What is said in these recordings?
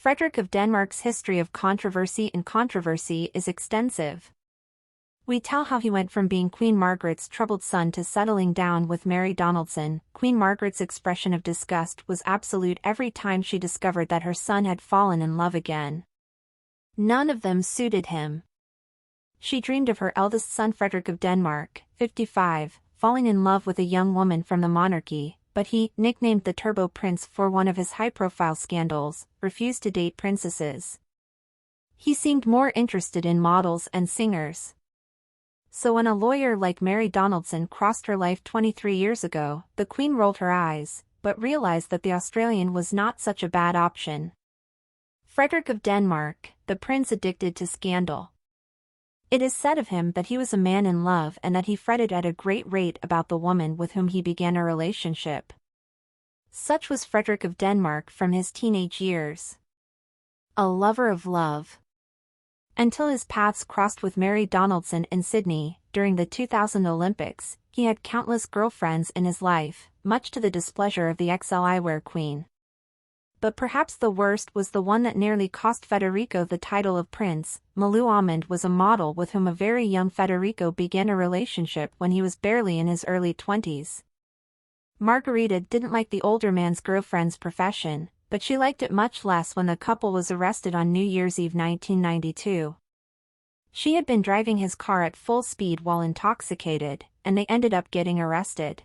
Frederick of Denmark's history of controversy and controversy is extensive. We tell how he went from being Queen Margaret's troubled son to settling down with Mary Donaldson. Queen Margaret's expression of disgust was absolute every time she discovered that her son had fallen in love again. None of them suited him. She dreamed of her eldest son Frederick of Denmark, 55, falling in love with a young woman from the monarchy, but he, nicknamed the Turbo Prince for one of his high-profile scandals, refused to date princesses. He seemed more interested in models and singers. So when a lawyer like Mary Donaldson crossed her life 23 years ago, the Queen rolled her eyes, but realized that the Australian was not such a bad option. Frederick of Denmark, the prince addicted to scandal. It is said of him that he was a man in love and that he fretted at a great rate about the woman with whom he began a relationship. Such was Frederick of Denmark from his teenage years. A lover of love. Until his paths crossed with Mary Donaldson in Sydney, during the 2000 Olympics, he had countless girlfriends in his life, much to the displeasure of the XL eyewear queen. But perhaps the worst was the one that nearly cost Federico the title of prince. Malou Amond was a model with whom a very young Federico began a relationship when he was barely in his early 20s. Margarita didn't like the older man's girlfriend's profession, but she liked it much less when the couple was arrested on New Year's Eve 1992. She had been driving his car at full speed while intoxicated, and they ended up getting arrested.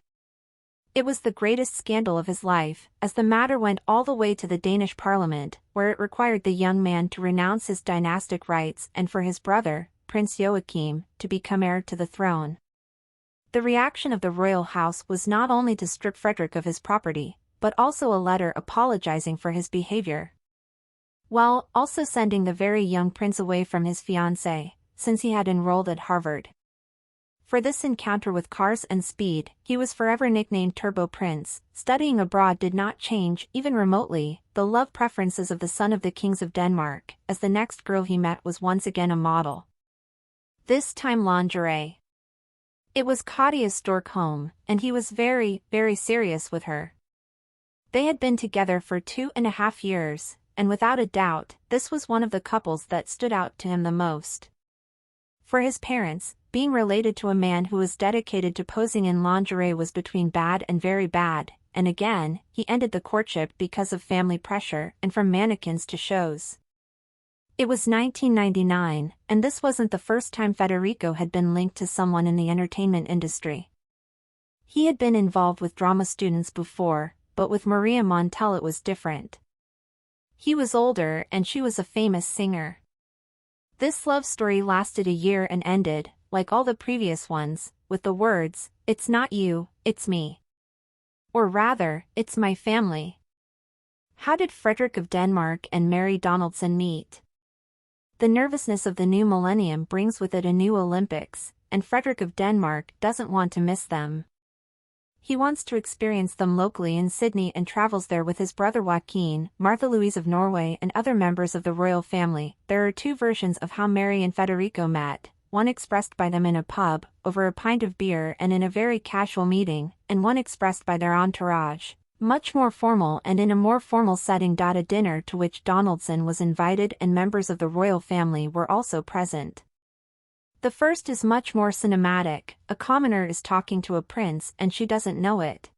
It was the greatest scandal of his life, as the matter went all the way to the Danish parliament, where it required the young man to renounce his dynastic rights and for his brother, Prince Joachim, to become heir to the throne. The reaction of the royal house was not only to strip Frederick of his property, but also a letter apologizing for his behavior, while also sending the very young prince away from his fiancée, since he had enrolled at Harvard. For this encounter with cars and speed, he was forever nicknamed Turbo Prince. Studying abroad did not change, even remotely, the love preferences of the son of the kings of Denmark, as the next girl he met was once again a model. This time lingerie. It was Claudia's stork home, and he was very, very serious with her. They had been together for 2.5 years, and without a doubt, this was one of the couples that stood out to him the most. For his parents, being related to a man who was dedicated to posing in lingerie was between bad and very bad, and again, he ended the courtship because of family pressure and from mannequins to shows. It was 1999, and this wasn't the first time Federico had been linked to someone in the entertainment industry. He had been involved with drama students before, but with Maria Montel it was different. He was older and she was a famous singer. This love story lasted a year and ended, like all the previous ones, with the words, "It's not you, it's me." Or rather, "It's my family." How did Frederick of Denmark and Mary Donaldson meet? The nervousness of the new millennium brings with it a new Olympics, and Frederick of Denmark doesn't want to miss them. He wants to experience them locally in Sydney and travels there with his brother Joaquin, Martha Louise of Norway and other members of the royal family. There are two versions of how Mary and Federico met, one expressed by them in a pub, over a pint of beer and in a very casual meeting, and one expressed by their entourage, much more formal and in a more formal setting. A dinner to which Donaldson was invited and members of the royal family were also present. The first is much more cinematic. A commoner is talking to a prince and she doesn't know it.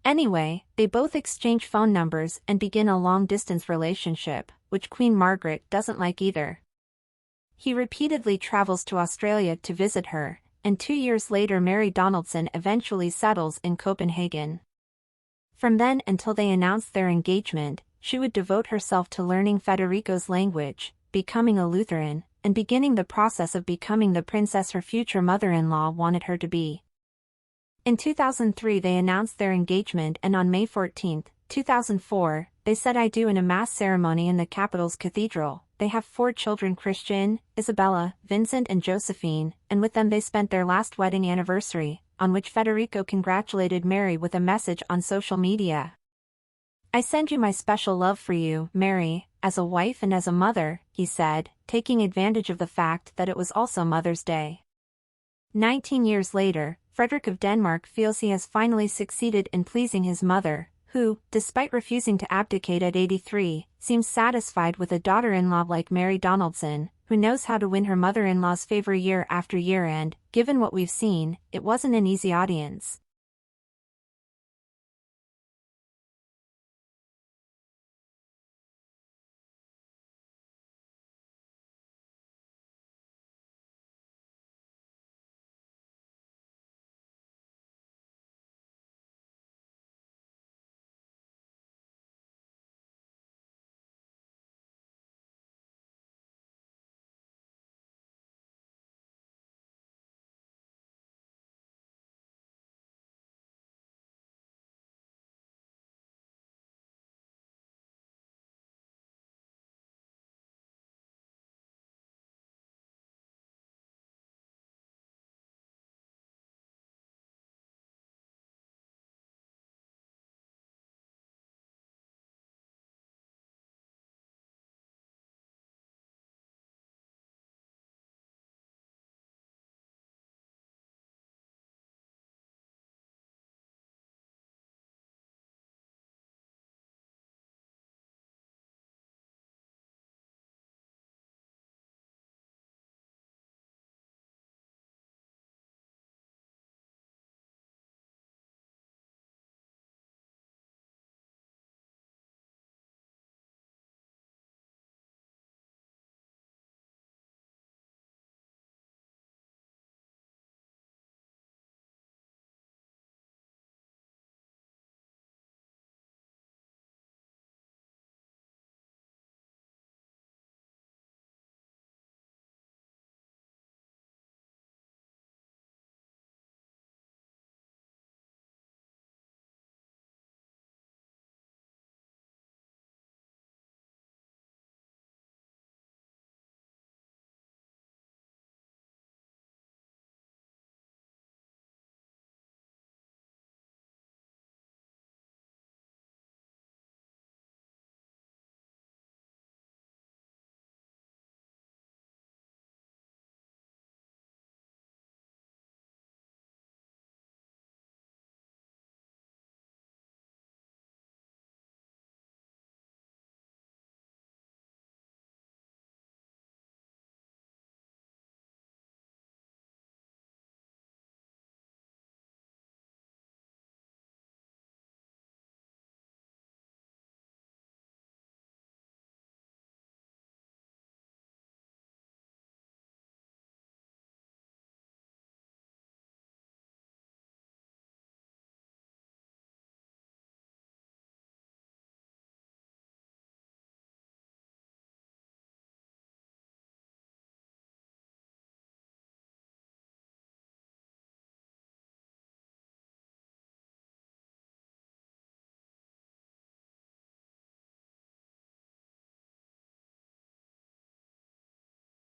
Anyway, they both exchange phone numbers and begin a long-distance relationship, which Queen Margaret doesn't like either. He repeatedly travels to Australia to visit her, and 2 years later Mary Donaldson eventually settles in Copenhagen. From then until they announced their engagement, she would devote herself to learning Federico's language, becoming a Lutheran, and beginning the process of becoming the princess her future mother-in-law wanted her to be. In 2003 they announced their engagement, and on May 14, 2004, they said "I do" in a mass ceremony in the capital's cathedral. They have 4 children: Christian, Isabella, Vincent and Josephine, and with them they spent their last wedding anniversary, on which Federico congratulated Mary with a message on social media. "I send you my special love for you, Mary, as a wife and as a mother," he said, taking advantage of the fact that it was also Mother's Day. 19 years later, Frederick of Denmark feels he has finally succeeded in pleasing his mother, who, despite refusing to abdicate at 83, seems satisfied with a daughter-in-law like Mary Donaldson, who knows how to win her mother-in-law's favor year after year and, given what we've seen, it wasn't an easy audience.